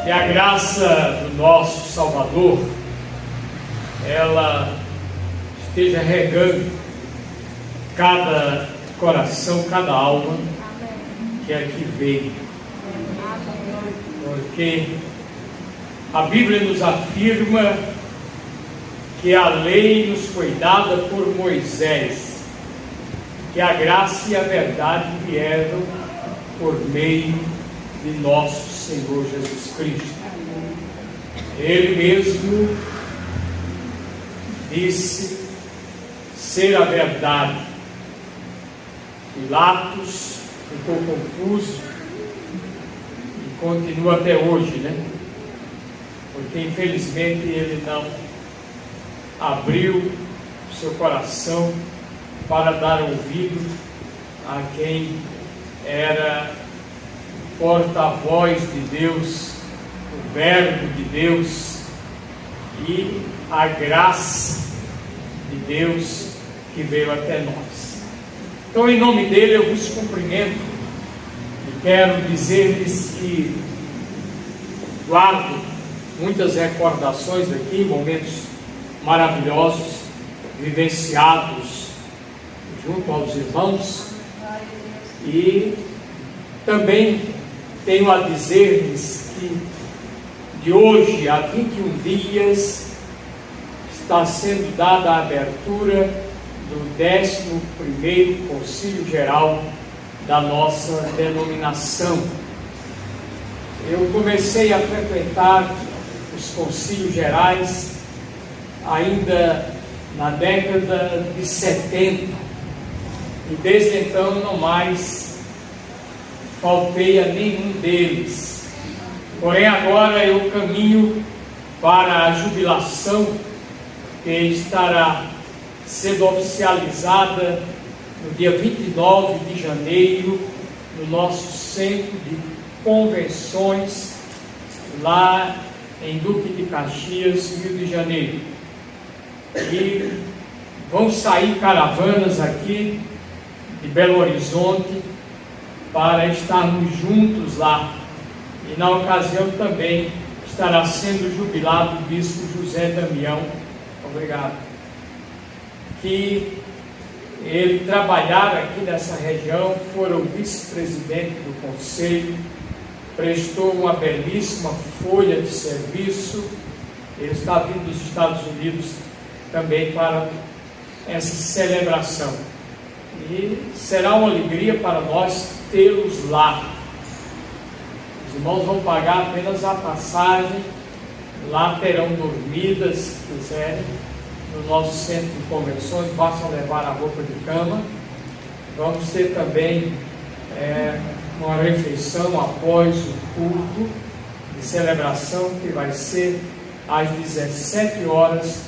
Que a graça do nosso Salvador, ela esteja regando cada coração, cada alma que aqui veio. Porque a Bíblia nos afirma que a lei nos foi dada por Moisés, que a graça e a verdade vieram por meio de nosso Senhor Jesus Cristo. Ele mesmo disse ser a verdade. Pilatos ficou confuso e continua até hoje, né? Porque infelizmente ele não abriu seu coração para dar ouvido a quem era o porta-voz de Deus, o Verbo de Deus e a graça de Deus que veio até nós. Então, em nome dele, eu vos cumprimento e quero dizer-lhes que guardo muitas recordações aqui, momentos maravilhosos, vivenciados junto aos irmãos, e também tenho a dizer-lhes que de hoje a 21 dias está sendo dada a abertura do 11º Concílio Geral da nossa denominação. Eu comecei a frequentar os concílios gerais ainda na década de 70 e desde então não mais faltei a nenhum deles. Porém agora eu caminho para a jubilação que estará sendo oficializada no dia 29 de janeiro no nosso centro de convenções lá em Duque de Caxias, Rio de Janeiro. E vão sair caravanas aqui de Belo Horizonte para estarmos juntos lá. E na ocasião também estará sendo jubilado o bispo José Damião. Obrigado. Que ele trabalhar aqui nessa região, fora o vice-presidente do conselho, prestou uma belíssima folha de serviço. Ele está vindo dos Estados Unidos também para essa celebração. E será uma alegria para nós tê-los lá. Os irmãos vão pagar apenas a passagem, lá terão dormidas, se quiserem, no nosso centro de convenções, basta levar a roupa de cama. Vamos ter também uma refeição após o culto de celebração, que vai ser às 17 horas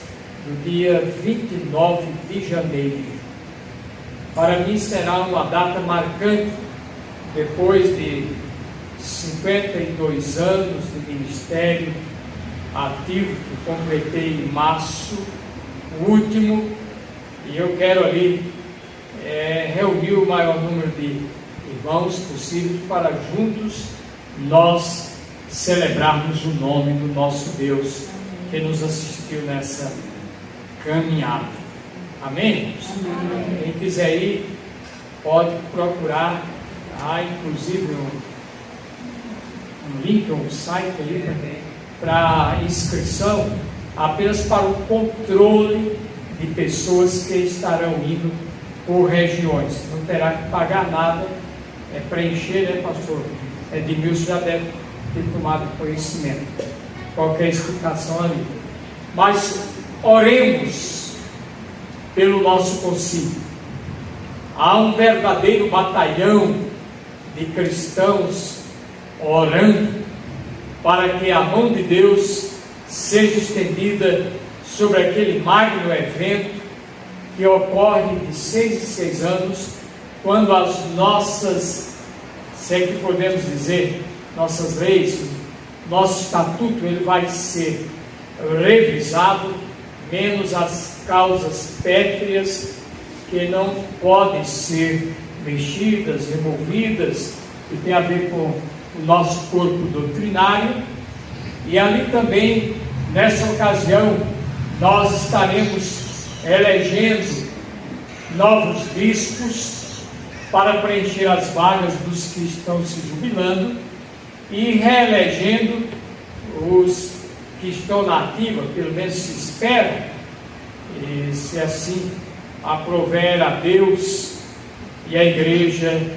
do dia 29 de janeiro. Para mim será uma data marcante, depois de 52 anos de ministério ativo, que completei em março, o último, e eu quero ali reunir o maior número de irmãos possível para juntos nós celebrarmos o nome do nosso Deus que nos assistiu nessa caminhada. Amém? Amém. Quem quiser ir, pode procurar, inclusive um link, um site aí para inscrição, apenas para o controle de pessoas que estarão indo por regiões. Não terá que pagar nada, preencher, né, pastor? Edmilson já deve ter tomado conhecimento. Qualquer explicação ali. Mas oremos pelo nosso concílio. Há um verdadeiro batalhão de cristãos orando para que a mão de Deus seja estendida sobre aquele magno evento que ocorre de 6 em 6 anos, quando as nossas, se é que podemos dizer, nossas leis, nosso estatuto, ele vai ser revisado, menos as causas pétreas que não podem ser mexidas, removidas, que tem a ver com o nosso corpo doutrinário, E ali também, nessa ocasião, nós estaremos elegendo novos bispos para preencher as vagas dos que estão se jubilando e reelegendo os que estão na ativa, pelo menos se espera, e se assim aprover a Deus e a igreja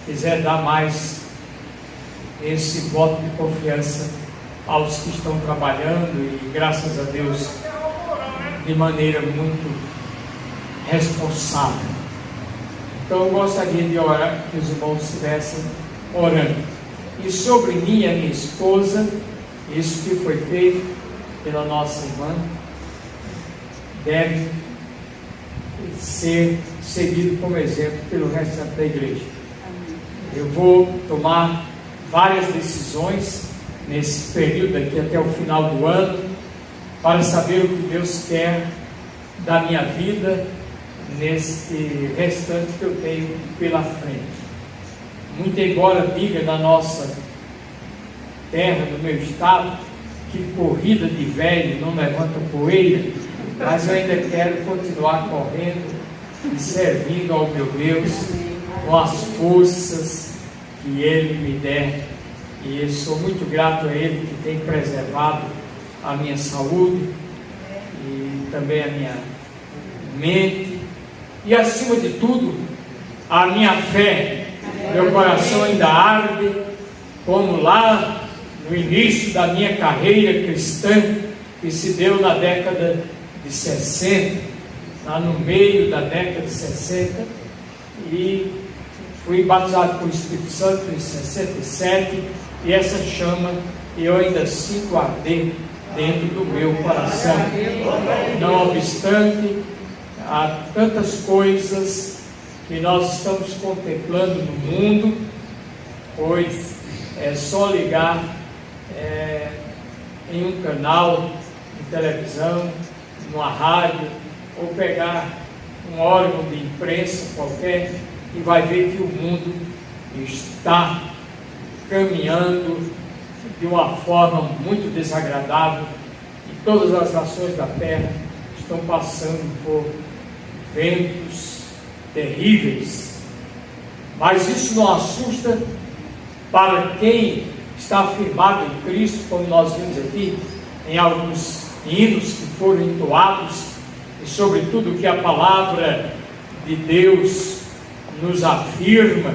quiser dar mais esse voto de confiança aos que estão trabalhando, e graças a Deus de maneira muito responsável. Então eu gostaria de orar, que os irmãos estivessem orando. E sobre mim e a minha esposa, isso que foi feito pela nossa irmã deve ser seguido como exemplo pelo restante da igreja. Eu vou tomar várias decisões nesse período aqui até o final do ano, para saber o que Deus quer da minha vida nesse restante que eu tenho pela frente. Muito embora diga na nossa terra, no meu estado, que corrida de velho não levanta poeira, mas eu ainda quero continuar correndo e servindo ao meu Deus com as forças que Ele me der. E eu sou muito grato a Ele, que tem preservado a minha saúde e também a minha mente e, acima de tudo, a minha fé. Meu coração ainda arde, como lá no início da minha carreira cristã, que se deu na década de 60, lá no meio da década de 60, e fui batizado com o Espírito Santo em 67, e essa chama eu ainda sinto arder dentro do meu coração. Não obstante, há tantas coisas que nós estamos contemplando no mundo, pois é só ligar em um canal de televisão, numa rádio, ou pegar um órgão de imprensa qualquer e vai ver que o mundo está caminhando de uma forma muito desagradável, e todas as nações da terra estão passando por ventos terríveis. Mas isso não assusta para quem está firmado em Cristo, como nós vimos aqui em alguns hinos que foram entoados, e sobretudo que a palavra de Deus nos afirma.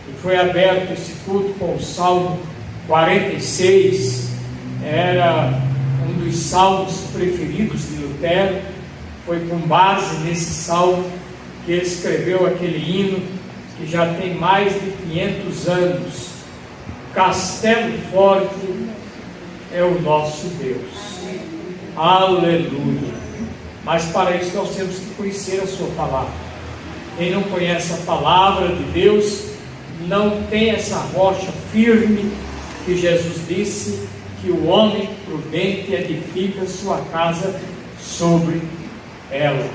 E foi aberto esse culto com o Salmo 46, era um dos salmos preferidos de Lutero. Foi com base nesse salmo que ele escreveu aquele hino que já tem mais de 500 anos. Castelo forte é o nosso Deus. Aleluia! Mas para isso nós temos que conhecer a sua palavra. Quem não conhece a palavra de Deus não tem essa rocha firme que Jesus disse que o homem prudente edifica sua casa sobre ela.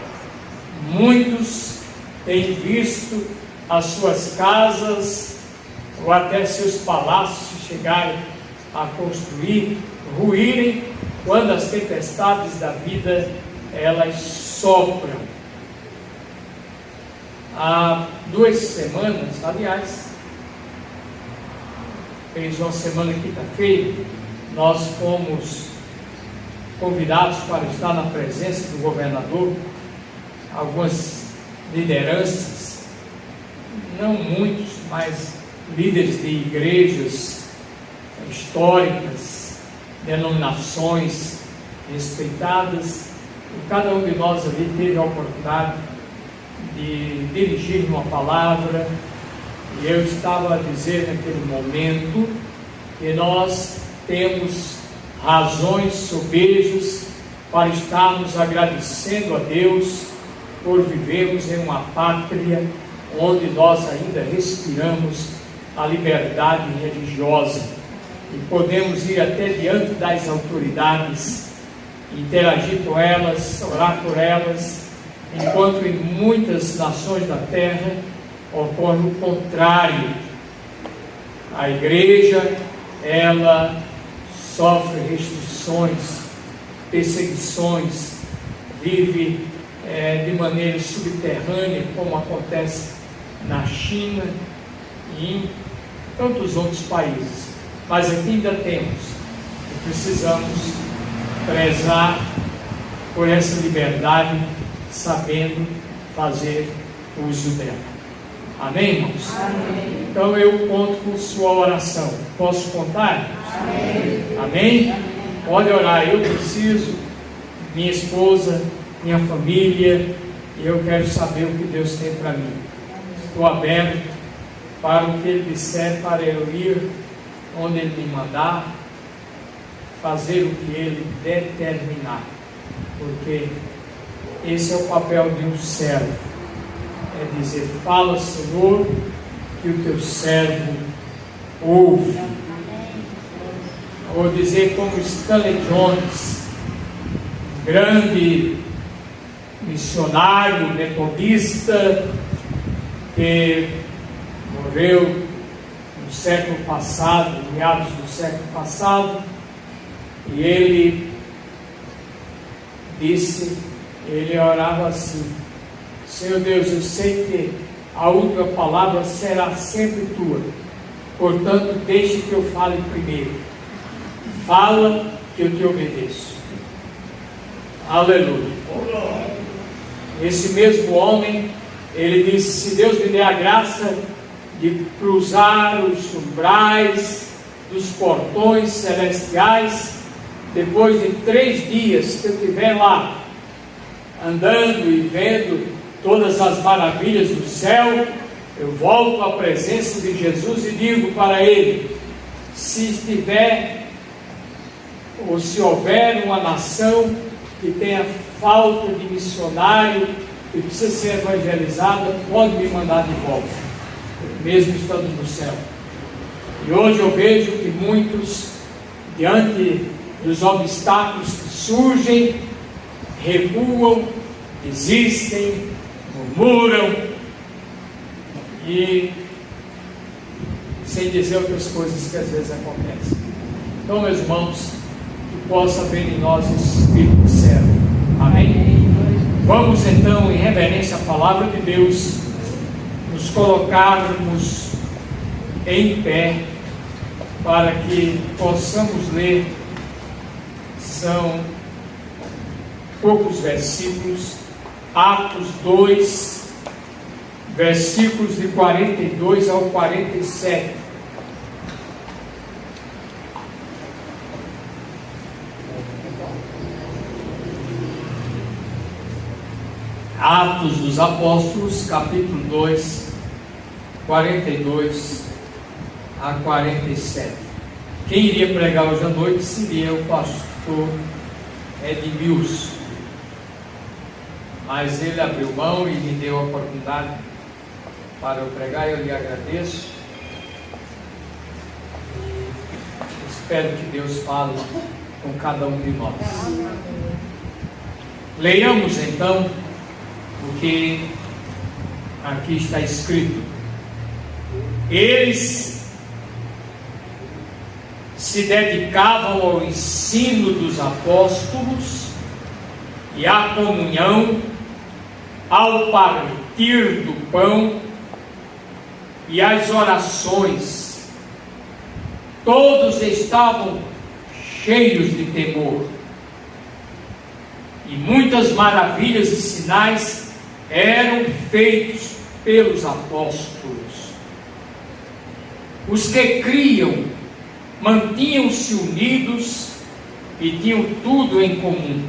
Muitos têm visto as suas casas ou até seus palácios chegarem a construir, ruírem quando as tempestades da vida elas sopram. Há 2 semanas, aliás, fez uma semana quinta-feira, nós fomos convidados para estar na presença do governador, algumas lideranças, não muitos, mas líderes de igrejas históricas, denominações respeitadas, e cada um de nós ali teve a oportunidade de dirigir uma palavra, e eu estava a dizer naquele momento que nós temos razões, sobejos, para estarmos agradecendo a Deus por vivermos em uma pátria onde nós ainda respiramos a liberdade religiosa e podemos ir até diante das autoridades, interagir com elas, orar por elas, enquanto em muitas nações da terra ocorre o contrário. A igreja, ela sofre restrições, perseguições, vive de maneira subterrânea, como acontece na China e em tantos outros países. Mas aqui ainda temos e precisamos prezar por essa liberdade, sabendo fazer uso dela. Amém, irmãos? Amém. Então eu conto com sua oração. Posso contar? Amém. Amém? Pode orar. Eu preciso, minha esposa, minha família, e eu quero saber o que Deus tem para mim. Estou aberto para o que Ele disser, para eu ir onde Ele me mandar, fazer o que Ele determinar, porque esse é o papel de um servo, é dizer: fala, Senhor, que o teu servo ouve. Vou dizer como Stanley Jones, grande missionário metodista, que morreu no século passado, meados do século passado, e ele disse, ele orava assim: Senhor Deus, eu sei que a última palavra será sempre tua, portanto deixe que eu fale primeiro, fala que eu te obedeço. Aleluia. Esse mesmo homem, ele disse: se Deus me der a graça de cruzar os umbrais dos portões celestiais, depois de 3 dias que eu estiver lá, andando e vendo todas as maravilhas do céu, eu volto à presença de Jesus e digo para ele: se estiver, ou se houver uma nação que tenha falta de missionário e precisa ser evangelizada, pode me mandar de volta, mesmo estando no céu. E hoje eu vejo que muitos, diante dos obstáculos que surgem, recuam, desistem, murmuram e sem dizer outras coisas que às vezes acontecem. Então, meus irmãos, que possa haver em nós esse Espírito de servo. Amém? Vamos então, em reverência à palavra de Deus, nos colocarmos em pé para que possamos ler. São poucos versículos. Atos 2, versículos de 42 ao 47. Atos dos Apóstolos, capítulo 2, 42 a 47. Quem iria pregar hoje à noite seria o pastor Edmilson, mas ele abriu mão e me deu a oportunidade para eu pregar. Eu lhe agradeço e espero que Deus fale com cada um de nós. Leiamos então o que aqui está escrito. Eles se dedicavam ao ensino dos apóstolos e à comunhão, ao partir do pão e às orações. Todos estavam cheios de temor, e muitas maravilhas e sinais eram feitos pelos apóstolos. Os que criam mantinham-se unidos e tinham tudo em comum,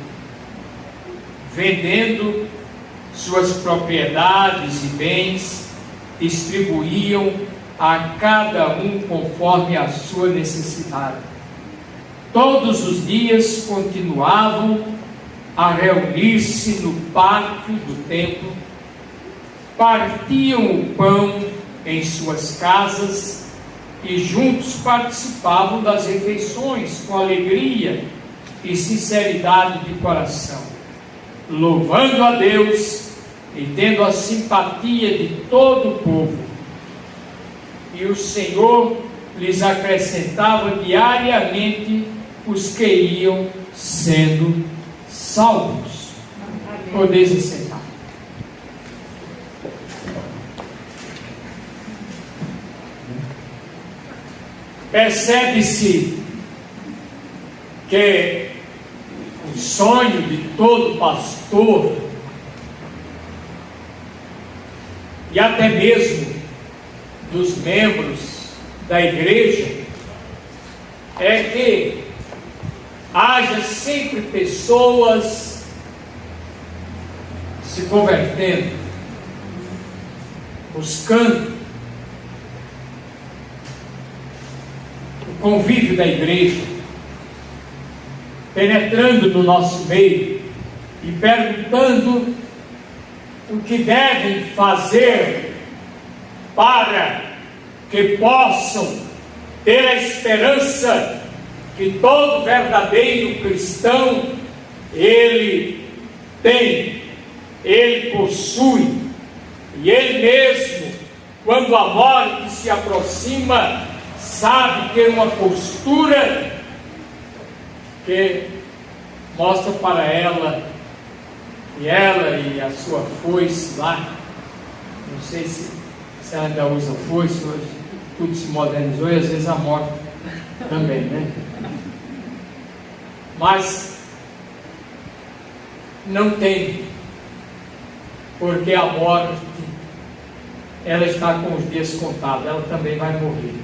vendendo suas propriedades e bens, distribuíam a cada um conforme a sua necessidade. Todos os dias continuavam a reunir-se no pátio do templo, partiam o pão em suas casas e juntos participavam das refeições com alegria e sinceridade de coração, louvando a Deus e tendo a simpatia de todo o povo. E o Senhor lhes acrescentava diariamente os que iam sendo salvos. Podeis aceitar. Percebe-se que o sonho de todo pastor, e até mesmo dos membros da igreja, é que haja sempre pessoas se convertendo, buscando o convívio da igreja, penetrando no nosso meio e perguntando o que devem fazer para que possam ter a esperança que todo verdadeiro cristão ele tem, ele possui, e ele mesmo, quando a morte se aproxima, sabe ter uma postura que mostra para ela e a sua foice lá. Não sei se ela ainda usa foice hoje, tudo se modernizou, e às vezes a morte também, né? Mas não tem, porque a morte, ela está com os dias contados, ela também vai morrer.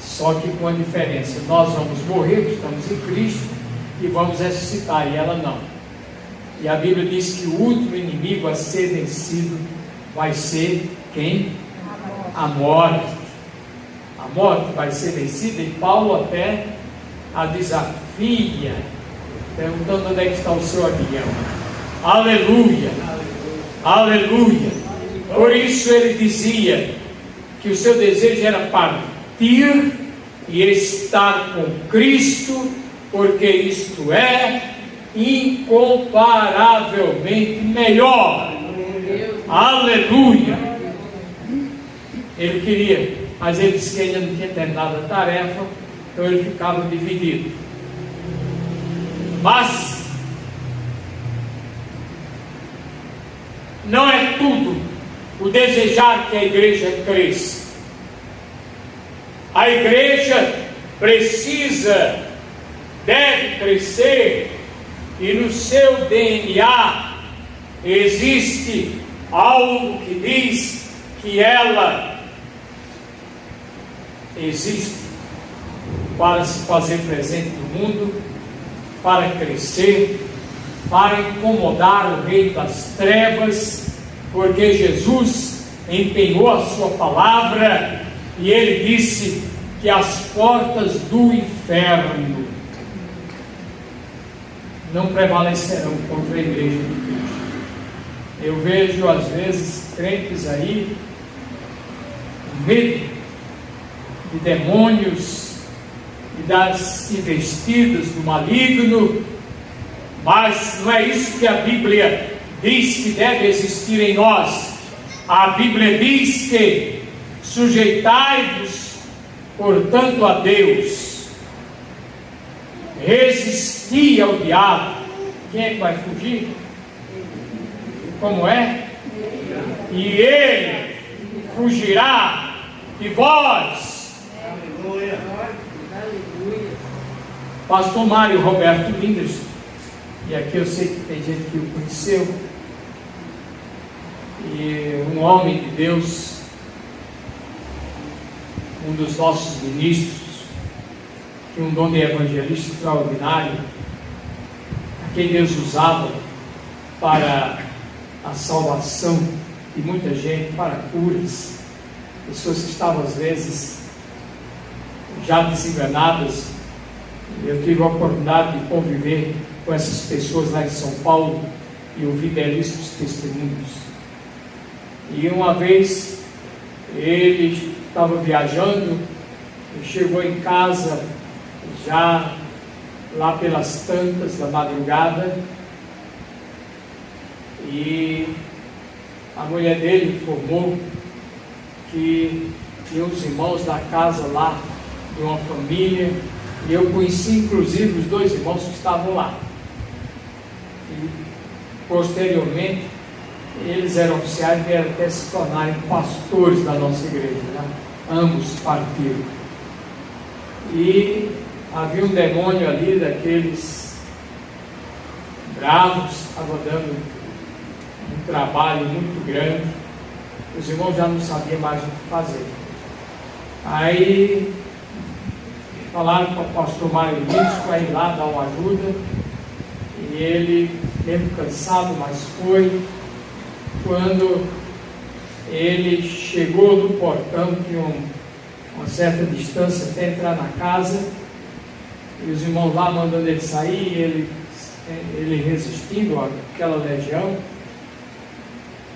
Só que com a diferença, nós vamos morrer, estamos em Cristo, e vamos ressuscitar, e ela não. E a Bíblia diz que o último inimigo a ser vencido vai ser quem? A morte. A morte vai ser vencida, e Paulo até a desafia, perguntando onde é que está o seu avião. Aleluia! Aleluia! Por isso ele dizia que o seu desejo era partir e estar com Cristo, porque isto é incomparavelmente melhor. Aleluia! Ele queria, mas ele disse que ainda não tinha terminado a tarefa, então ele ficava dividido. Mas não é tudo o desejar que a igreja cresça. A igreja precisa, deve crescer, e no seu DNA existe algo que diz que ela existe para se fazer presente no mundo, para crescer, para incomodar o rei das trevas, porque Jesus empenhou a sua palavra e ele disse que as portas do inferno não prevalecerão contra a igreja de Cristo. Eu vejo às vezes crentes aí com medo de demônios e das investidas do maligno, mas não é isso que a Bíblia diz que deve existir em nós. A Bíblia diz que sujeitai-vos, portanto, a Deus, resisti ao diabo. Quem é que vai fugir? Como é? E ele fugirá de vós. Aleluia. Pastor Mário Roberto Linders, e aqui eu sei que tem gente que o conheceu, e um homem de Deus, um dos nossos ministros, que um dom de evangelista extraordinário, a quem Deus usava para a salvação de muita gente, para curas, pessoas que estavam às vezes já desenganadas. Eu tive a oportunidade de conviver com essas pessoas lá em São Paulo e ouvir belíssimos testemunhos. E uma vez ele estava viajando e chegou em casa já lá pelas tantas da madrugada, e a mulher dele informou que tinha os irmãos da casa lá de uma família E eu conheci inclusive os dois irmãos que estavam lá. E posteriormente, eles eram oficiais e vieram até se tornarem pastores da nossa igreja, né? Ambos partiram. E havia um demônio ali, daqueles bravos, estava dando um trabalho muito grande. Os irmãos já não sabiam mais o que fazer. Aí falaram para o pastor Mário Lins para ir lá dar uma ajuda. E ele, mesmo cansado, mas foi. Quando ele chegou no portão, tinha uma certa distância até entrar na casa, e os irmãos lá mandando ele sair, ele resistindo àquela legião,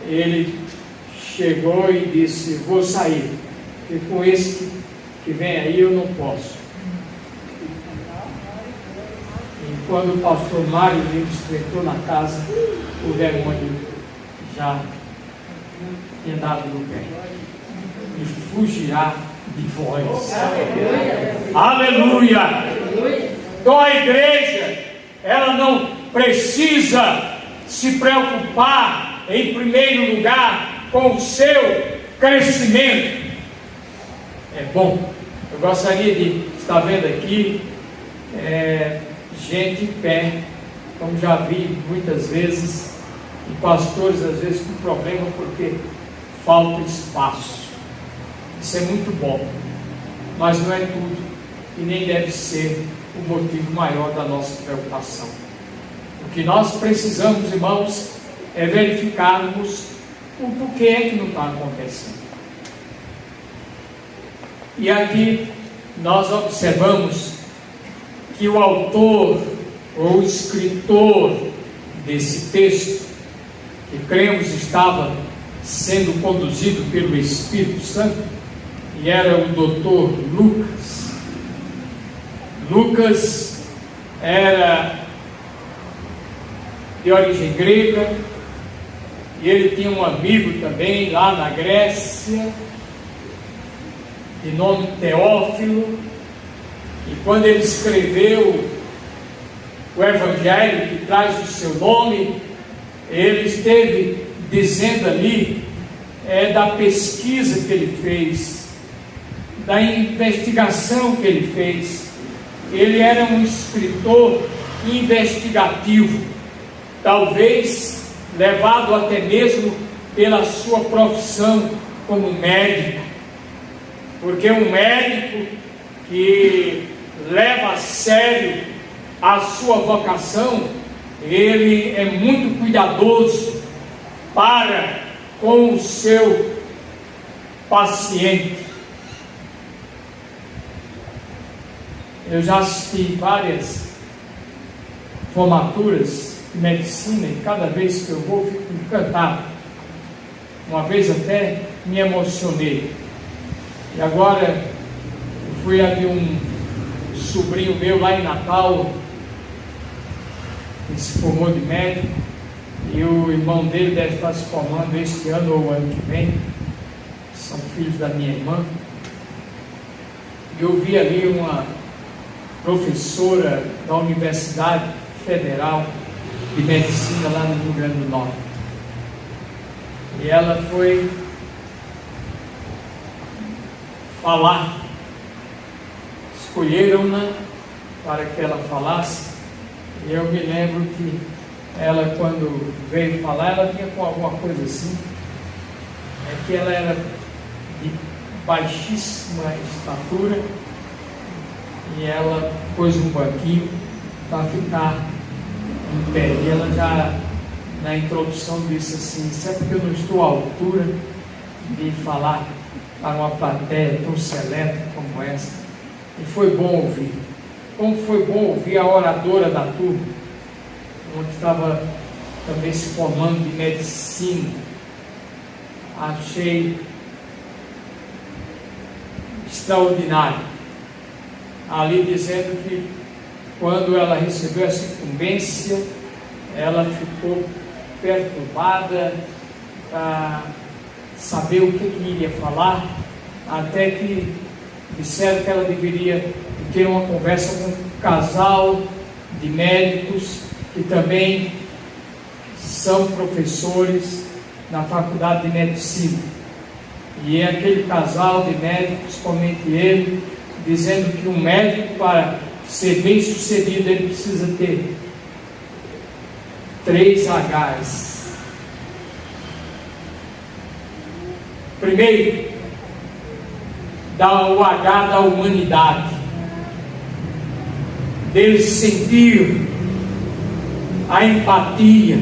ele chegou e disse: vou sair, porque com esse que vem aí eu não posso. E quando o pastor Mário Lins entrou na casa, o demônio já tinha dado no pé, e fugirá de vós. Aleluia! Então a igreja, ela não precisa se preocupar em primeiro lugar com o seu crescimento. É bom. Eu gostaria de estar vendo aqui gente em pé, como já vi muitas vezes, e pastores às vezes com problema porque falta espaço. Isso é muito bom, mas não é tudo, e nem deve ser o motivo maior da nossa preocupação. O que nós precisamos, irmãos, é verificarmos o porquê é que não está acontecendo. E aqui nós observamos que o autor ou o escritor desse texto, que cremos estava sendo conduzido pelo Espírito Santo, e era o doutor Lucas. Lucas era de origem grega, e ele tinha um amigo também lá na Grécia, de nome Teófilo, e quando ele escreveu o Evangelho que traz o seu nome, ele esteve dizendo ali da pesquisa que ele fez, da investigação que ele fez. Ele era um escritor investigativo, talvez levado até mesmo pela sua profissão como médico, porque um médico que leva a sério a sua vocação, ele é muito cuidadoso para com o seu paciente. Eu já assisti várias formaturas de medicina e cada vez que eu vou fico encantado. Uma vez até me emocionei. E agora eu fui ali um sobrinho meu lá em Natal, que se formou de médico, e o irmão dele deve estar se formando este ano ou ano que vem, são filhos da minha irmã. E eu vi ali uma professora da Universidade Federal de Medicina lá no Rio Grande do Norte, e ela foi falar, escolheram-na para que ela falasse, e eu me lembro que ela, quando veio falar, ela vinha com alguma coisa assim, que ela era de baixíssima estatura, e ela pôs um banquinho para ficar em pé, e ela já na introdução disse assim: isso é porque eu não estou à altura de falar para uma plateia tão seleta como essa. E foi bom ouvir. Como foi bom ouvir a oradora da turma, onde estava também se formando de medicina. Achei extraordinário. Ali dizendo que quando ela recebeu essa incumbência, ela ficou perturbada para saber o que iria falar, até que disseram que ela deveria ter uma conversa com um casal de médicos que também são professores na faculdade de medicina. E é aquele casal de médicos, somente ele, dizendo que um médico, para ser bem sucedido, ele precisa ter 3 Hs. Primeiro, o H da humanidade, dele sentir a empatia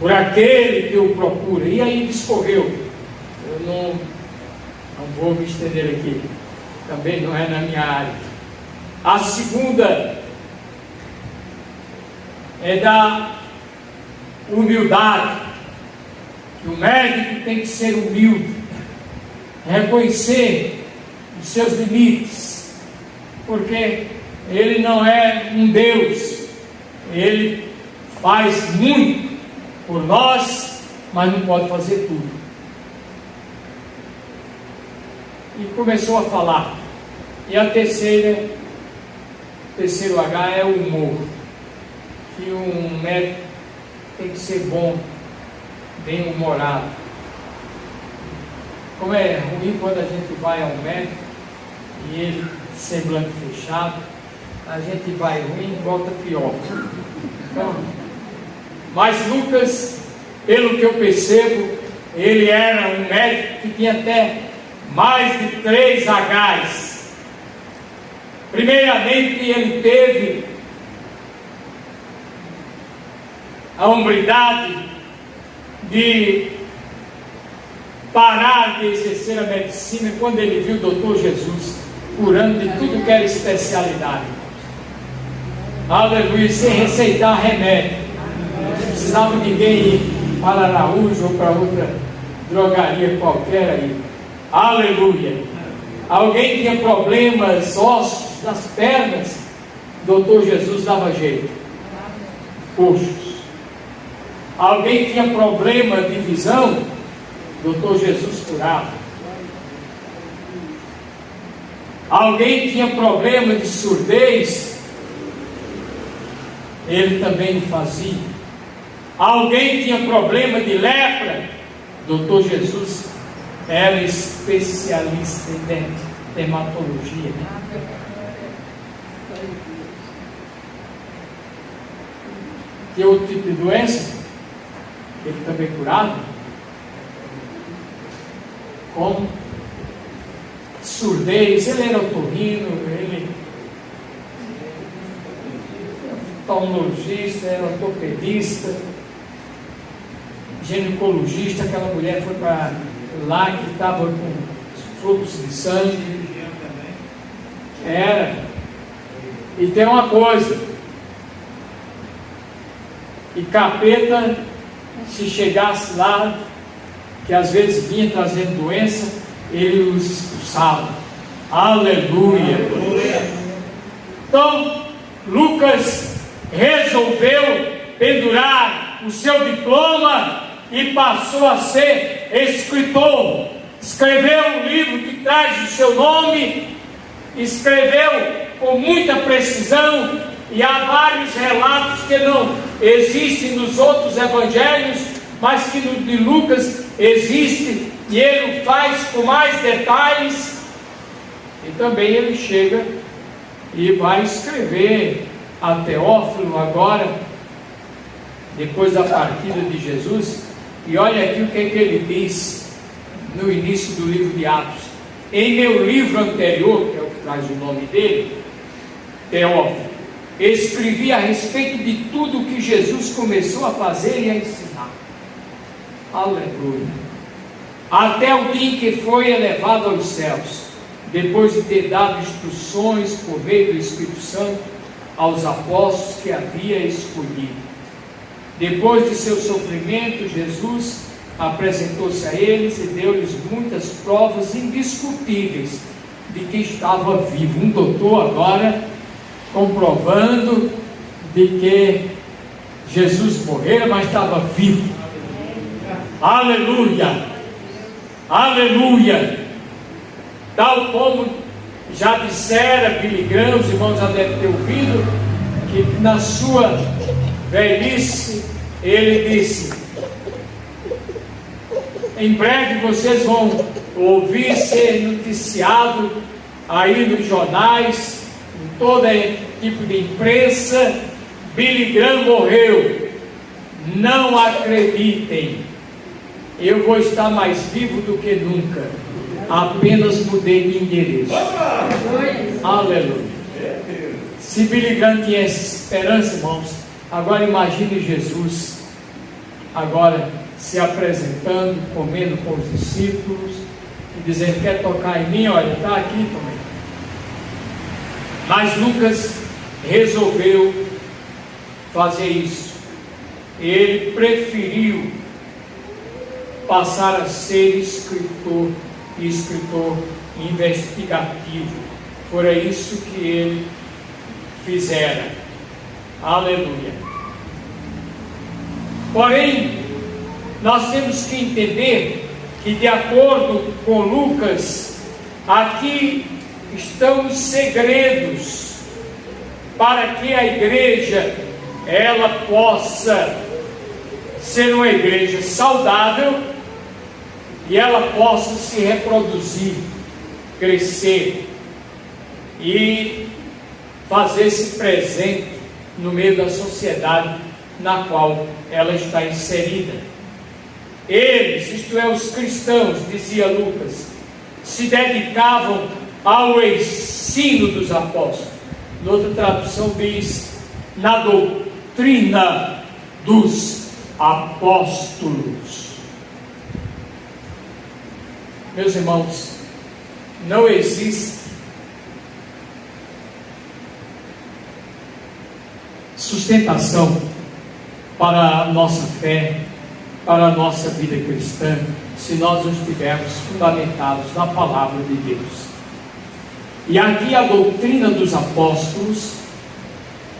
por aquele que o procura. E aí discorreu. Eu não vou me estender aqui, também não é na minha área. A segunda é da humildade, que o médico tem que ser humilde, reconhecer os seus limites, porque ele não é um Deus, ele faz muito por nós, mas não pode fazer tudo. E começou a falar. E a terceiro H é o humor, que um médico tem que ser bom, bem humorado. Como é ruim quando a gente vai ao médico e ele semblante fechado, a gente vai ruim e volta pior. Então, mas Lucas, pelo que eu percebo, ele era um médico que tinha até mais de 3 Hs. Primeiramente, ele teve a hombridade de parar de exercer a medicina quando ele viu o doutor Jesus curando de tudo que era especialidade. Aleluia, sem receitar remédio. Não precisava ninguém ir para Araújo ou para outra drogaria qualquer aí. Aleluia. Alguém tinha problemas ósseos das pernas, o doutor Jesus dava jeito. Coxos. Alguém tinha problema de visão, o doutor Jesus curava. Alguém tinha problema de surdez, ele também fazia. Alguém tinha problema de lepra, o doutor Jesus era especialista em dermatologia. Que outro tipo de doença ele também curava? Como surdez, ele era otorrino, ele era oftalmologista, era ortopedista, ginecologista. Aquela mulher foi para lá que estava com fluxo de sangue. Era. E tem uma coisa, e capeta, se chegasse lá, que às vezes vinha trazendo doença, ele os expulsava. Aleluia. Então, Lucas resolveu pendurar o seu diploma e passou a ser escritor. Escreveu um livro que traz o seu nome, escreveu com muita precisão, e há vários relatos que não existem nos outros evangelhos, mas que no de Lucas existe, e ele faz com mais detalhes. E também ele chega e vai escrever a Teófilo agora, depois da partida de Jesus. E olha aqui o que ele diz no início do livro de Atos. Em meu livro anterior, que é o que traz o nome dele, Teófilo, escrevi a respeito de tudo que Jesus começou a fazer e a ensinar. Aleluia. Até o dia em que foi elevado aos céus, depois de ter dado instruções por meio do Espírito Santo aos apóstolos que havia escolhido. Depois de seu sofrimento, Jesus apresentou-se a eles e deu-lhes muitas provas indiscutíveis de que estava vivo. Um doutor agora comprovando de que Jesus morrera, mas estava vivo. Aleluia, aleluia. Tal como Já dissera Billy Graham, os irmãos já devem ter ouvido, que na sua velhice ele disse: em breve vocês vão ouvir ser noticiado aí nos jornais, em todo tipo de imprensa, Billy Graham morreu. Não acreditem, eu vou estar mais vivo do que nunca, apenas mudei de endereço. Aleluia. Se Billy Graham tinha essa esperança, irmãos, agora imagine Jesus agora se apresentando, comendo com os discípulos e dizendo: quer tocar em mim? Olha, está aqui também. Mas Lucas resolveu fazer isso. Ele preferiu passar a ser escritor e escritor investigativo. Fora isso que ele fizera. Aleluia. Porém, nós temos que entender que, de acordo com Lucas, aqui estão os segredos para que a igreja ela possa ser uma igreja saudável e ela possa se reproduzir, crescer e fazer-se presente no meio da sociedade na qual ela está inserida. Eles, isto é, os cristãos, dizia Lucas, se dedicavam ao ensino dos apóstolos. Noutra tradução diz, na doutrina dos apóstolos. Meus irmãos, não existe sustentação para a nossa fé, para a nossa vida cristã, se nós não estivermos fundamentados na palavra de Deus. E aqui a doutrina dos apóstolos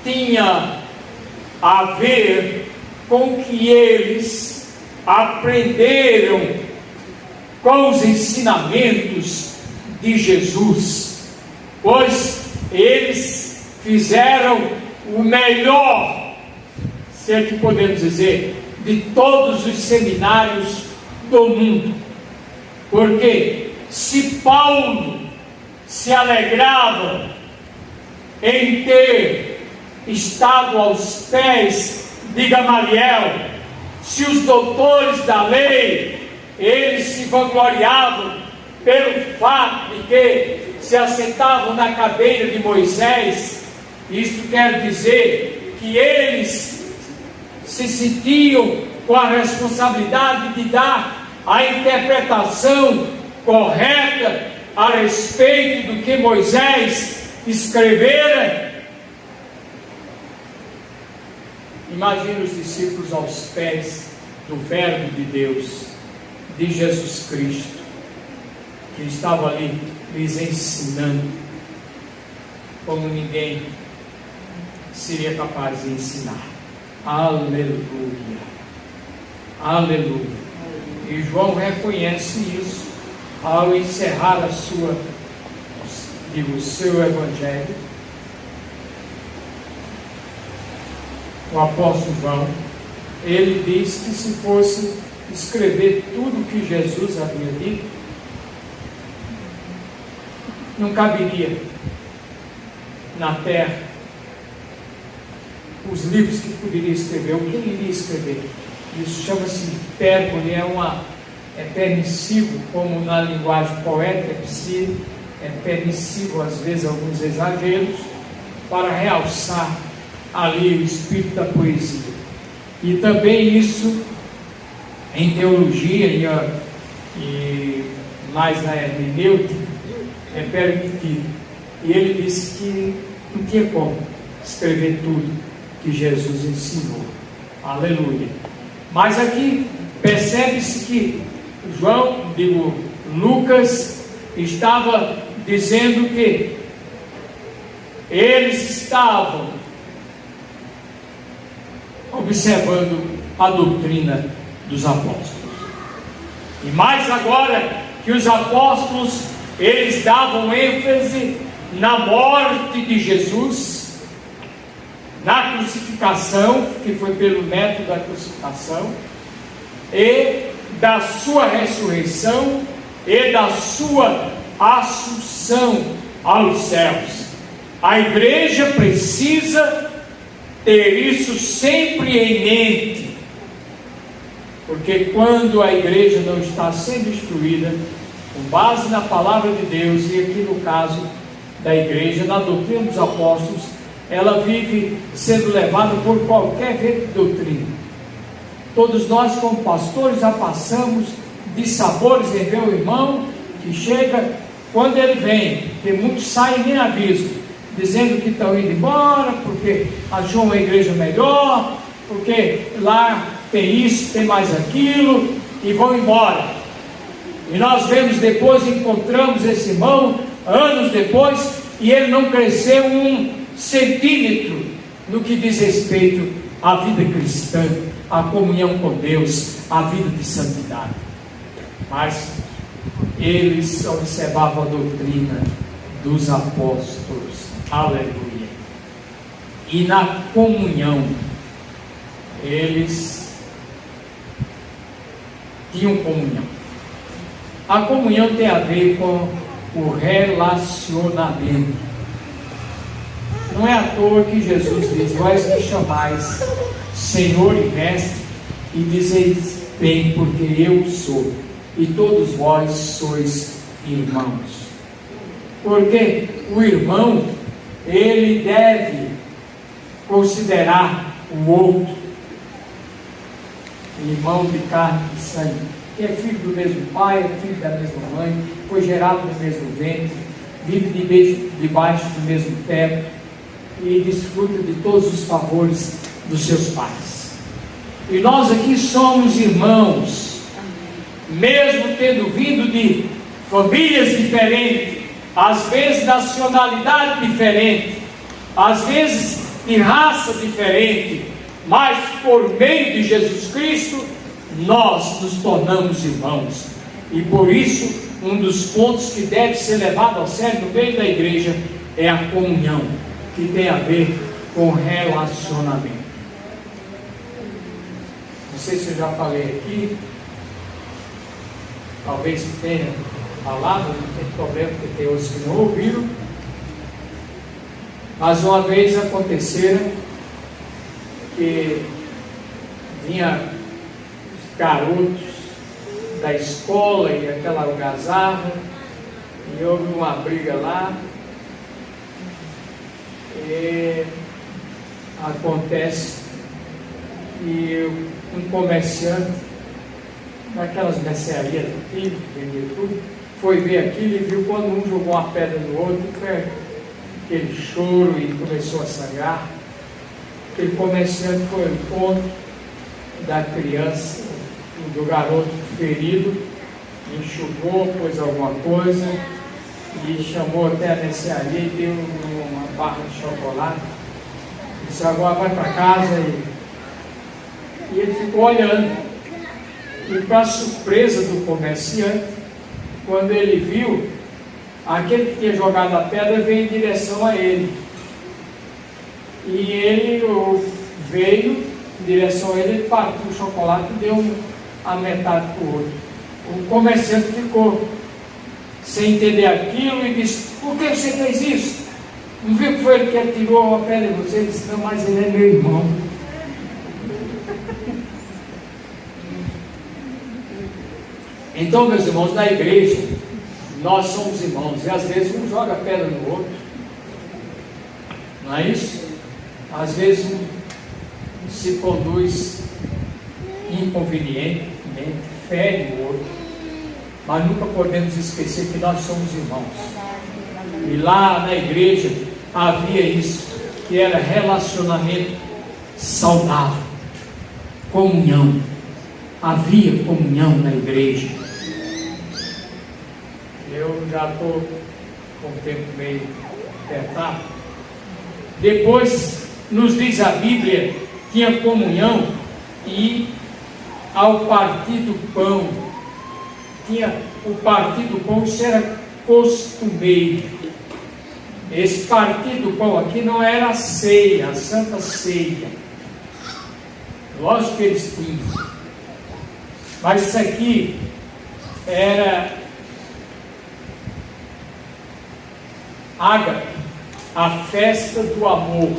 tinha a ver com que eles aprenderam com os ensinamentos de Jesus, pois eles fizeram o melhor, se é que podemos dizer, de todos os seminários do mundo. Porque se Paulo se alegrava em ter estado aos pés de Gamaliel, se os doutores da lei, eles se vangloriavam pelo fato de que se assentavam na cadeira de Moisés, isto quer dizer que eles se sentiam com a responsabilidade de dar a interpretação correta a respeito do que Moisés escrevera. Imagine os discípulos aos pés do Verbo de Deus, de Jesus Cristo, que estava ali lhes ensinando como ninguém seria capaz de ensinar. Aleluia, aleluia. E João reconhece isso ao encerrar o seu evangelho. O apóstolo João, ele diz que se fosse escrever tudo o que Jesus havia dito, não caberia na terra os livros que poderia escrever. O que ele iria escrever? Isso chama-se hipérbole, é permissivo, como na linguagem poética é permissivo às vezes alguns exageros, para realçar ali o espírito da poesia. E também isso em teologia e mais na hermenêutica é permitido. E ele disse que não tinha como escrever tudo que Jesus ensinou. Aleluia. Mas aqui percebe-se que Lucas estava dizendo que eles estavam observando a doutrina dos apóstolos. E mais agora que os apóstolos Eles davam ênfase na morte de Jesus, na crucificação, que foi pelo método da crucificação, e da sua ressurreição e da sua assunção aos céus. A igreja precisa ter isso sempre em mente, porque quando a igreja não está sendo instruída com base na palavra de Deus, e aqui no caso da igreja, na doutrina dos apóstolos, ela vive sendo levada por qualquer vento de doutrina. Todos nós, como pastores, já passamos de sabores em ver o irmão que chega, quando ele vem, que muitos saem nem aviso, dizendo que estão indo embora, porque achou uma igreja melhor, porque lá tem isso, tem mais aquilo, e vão embora. E nós vemos depois, encontramos esse irmão, anos depois, e ele não cresceu 1 centímetro no que diz respeito à vida cristã, à comunhão com Deus, à vida de santidade. Mas eles observavam a doutrina dos apóstolos, aleluia, e na comunhão eles tinham comunhão. A comunhão tem a ver com o relacionamento. Não é à toa que Jesus diz: vós me chamais Senhor e Mestre, e dizeis bem, porque eu sou, e todos vós sois irmãos. Porque o irmão, ele deve considerar o outro irmão de carne e sangue, que é filho do mesmo pai, é filho da mesma mãe, foi gerado no mesmo ventre, vive debaixo do mesmo teto e desfruta de todos os favores dos seus pais. E nós aqui somos irmãos, mesmo tendo vindo de famílias diferentes, às vezes nacionalidade diferente, às vezes de raça diferente, mas por meio de Jesus Cristo nós nos tornamos irmãos. E por isso um dos pontos que deve ser levado a sério no meio da igreja é a comunhão, que tem a ver com relacionamento. Não sei se eu já falei aqui, talvez tenha falado, não tem problema, porque tem outros que não ouviram. Mas uma vez aconteceram que vinha os garotos da escola e aquela algazarra, e houve uma briga lá, e acontece que um comerciante daquelas mercearias aqui, que vendia tudo, foi ver aquilo e viu quando um jogou uma pedra no outro, foi aquele choro e começou a sangrar. Aquele comerciante foi ao encontro da criança, do garoto ferido, enxugou, pôs alguma coisa e chamou até a mercearia e deu uma barra de chocolate. Disse: agora vai para casa. E ele ficou olhando. E para surpresa do comerciante, quando ele viu, aquele que tinha jogado a pedra veio em direção a ele. E ele veio em direção a ele, ele partiu o chocolate e deu a metade para o outro. O comerciante ficou sem entender aquilo e disse: por que você fez isso? Não viu que foi ele que atirou a pedra em você? Ele disse: não, mas ele é meu irmão. Então, meus irmãos, na igreja nós somos irmãos, e às vezes um joga pedra no outro, não é isso? Às vezes um se conduz inconvenientemente, fere o outro, mas nunca podemos esquecer que nós somos irmãos. E lá na igreja havia isso, que era relacionamento saudável, comunhão. Havia comunhão na igreja. Eu já estou com o tempo meio apertado. Depois nos diz a Bíblia, tinha comunhão, e ao partir do pão, tinha o partir do pão, isso era costumeiro. Esse partir do pão aqui não era a ceia, a Santa Ceia. Lógico que eles tinham. Mas isso aqui era ágape, a festa do amor.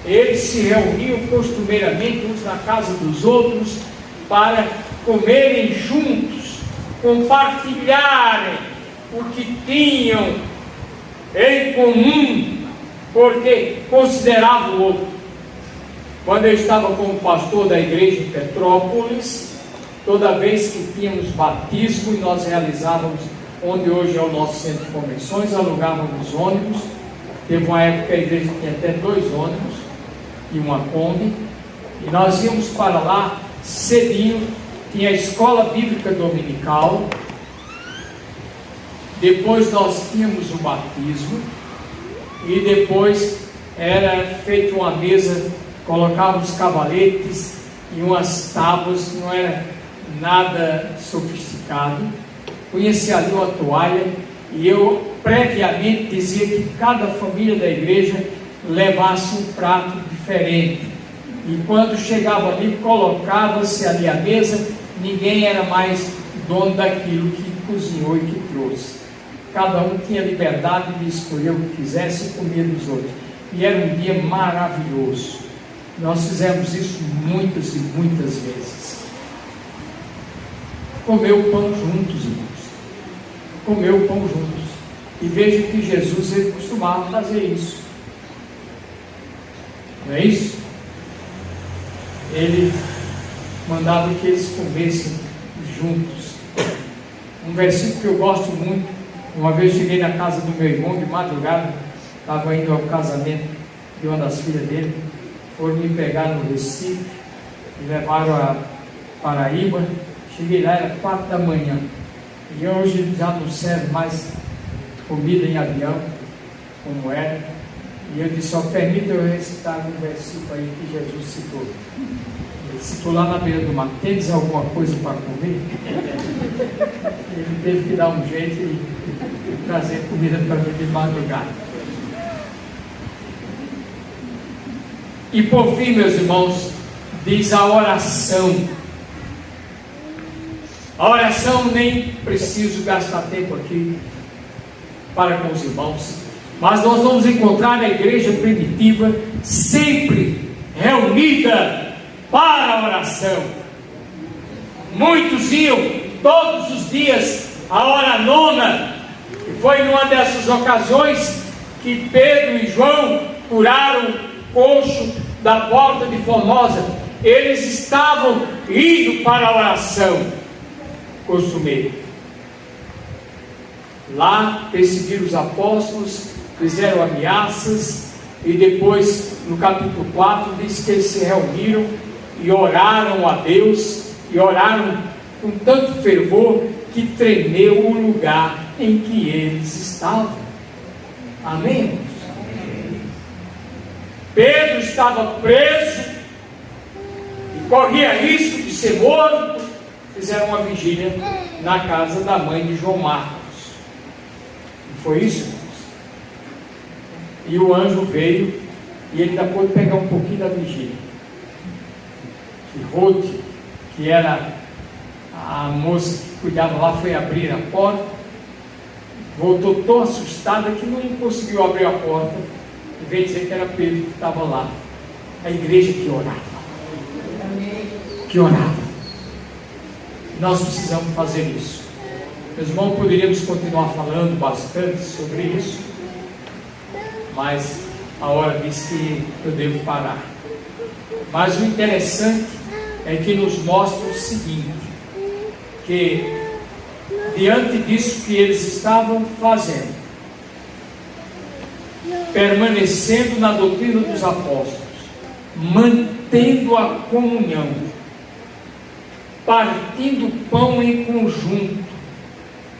Eles se reuniam costumeiramente uns na casa dos outros para comerem juntos, compartilharem o que tinham em comum, porque consideravam o outro. Quando eu estava como pastor da igreja em Petrópolis, toda vez que tínhamos batismo e nós realizávamos, onde hoje é o nosso centro de convenções, alugávamos ônibus. Teve uma época que a igreja tinha até 2 ônibus e uma Kombi, e nós íamos para lá cedinho. Tinha a escola bíblica dominical, depois nós tínhamos o batismo, e depois era feita uma mesa, colocávamos cavaletes e umas tábuas, não era nada sofisticado. Punha-se ali uma toalha, e eu previamente dizia que cada família da igreja levasse um prato diferente, e quando chegava ali, colocava-se ali à mesa, ninguém era mais dono daquilo que cozinhou e que trouxe. Cada um tinha liberdade de escolher o que quisesse e comer dos outros, e era um dia maravilhoso. Nós fizemos isso muitas e muitas vezes. Comer o pão juntos, irmãos. Comer o pão juntos. E veja que Jesus, ele costumava fazer isso. Não é isso? Ele mandava que eles comessem juntos. Um versículo que eu gosto muito. Uma vez cheguei na casa do meu irmão de madrugada, estava indo ao casamento de uma das filhas dele. Foram me pegar no Recife, me levaram a Paraíba. Cheguei lá, era 4 da manhã. E hoje já não serve mais comida em avião, como era. E eu disse: só permita eu recitar um versículo aí que Jesus citou. Ele citou lá na beira do mar: "Tendes alguma coisa para comer?" Ele teve que dar um jeito e trazer comida para mim de madrugada. E por fim, meus irmãos, diz a oração. A oração, nem preciso gastar tempo aqui para com os irmãos, mas nós vamos encontrar a igreja primitiva sempre reunida para a oração. Muitos iam todos os dias à hora nona, e foi numa dessas ocasiões que Pedro e João curaram o coxo da porta de Formosa. Eles estavam indo para a oração costumeira. Lá perseguiram os apóstolos, fizeram ameaças, e depois no capítulo 4 diz que eles se reuniram e oraram a Deus, e oraram com tanto fervor que tremeu o lugar em que eles estavam. Amém? Pedro estava preso e corria risco de ser morto. Fizeram uma vigília na casa da mãe de João Marcos. Não foi isso, irmãos? E o anjo veio, e ele ainda pôde pegar um pouquinho da vigília. E Ruth, que era a moça que cuidava lá, foi abrir a porta, voltou tão assustada que não conseguiu abrir a porta, e veio dizer que era Pedro que estava lá. A igreja que orava. Que orava. Nós precisamos fazer isso. Meus irmãos, poderíamos continuar falando bastante sobre isso, mas a hora diz que eu devo parar. Mas o interessante é que nos mostra o seguinte, que diante disso que eles estavam fazendo, permanecendo na doutrina dos apóstolos, mantendo a comunhão, partindo pão em conjunto,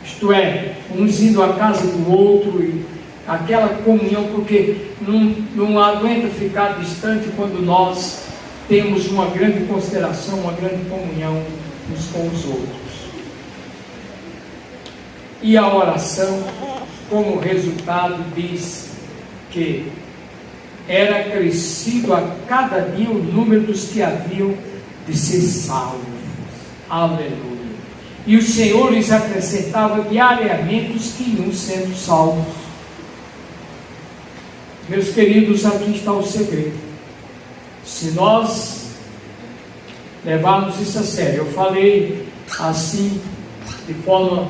isto é, uns indo à casa do outro, e aquela comunhão, porque não aguenta ficar distante quando nós temos uma grande consideração, uma grande comunhão uns com os outros. e a oração, como resultado, diz que era crescido a cada dia o número dos que haviam de ser salvos. Aleluia. E o Senhor lhes acrescentava diariamente os que iam sendo salvos. Meus queridos, aqui está o segredo. Se nós levarmos isso a sério, eu falei assim, de forma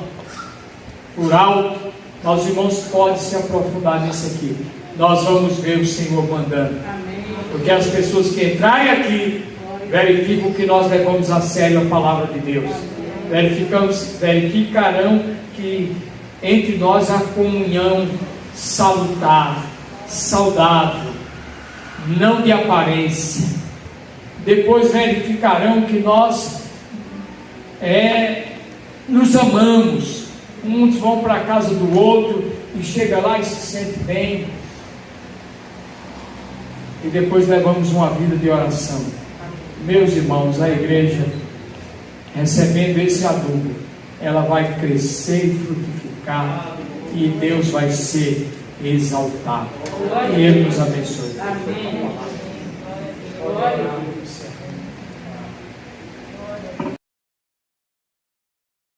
por alto, mas os irmãos podem se aprofundar nisso aqui. Nós vamos ver o Senhor mandando. Amém. Porque as pessoas que entrarem aqui verificam que nós levamos a sério a palavra de Deus. Verificarão que entre nós há comunhão salutar, saudável, não de aparência. Depois verificarão que nós nos amamos. Uns vão para a casa do outro e chega lá e se sente bem. E depois levamos uma vida de oração. Meus irmãos, a igreja, recebendo esse adubo, ela vai crescer e frutificar, e Deus vai ser exaltado. E Ele nos abençoe. Amém.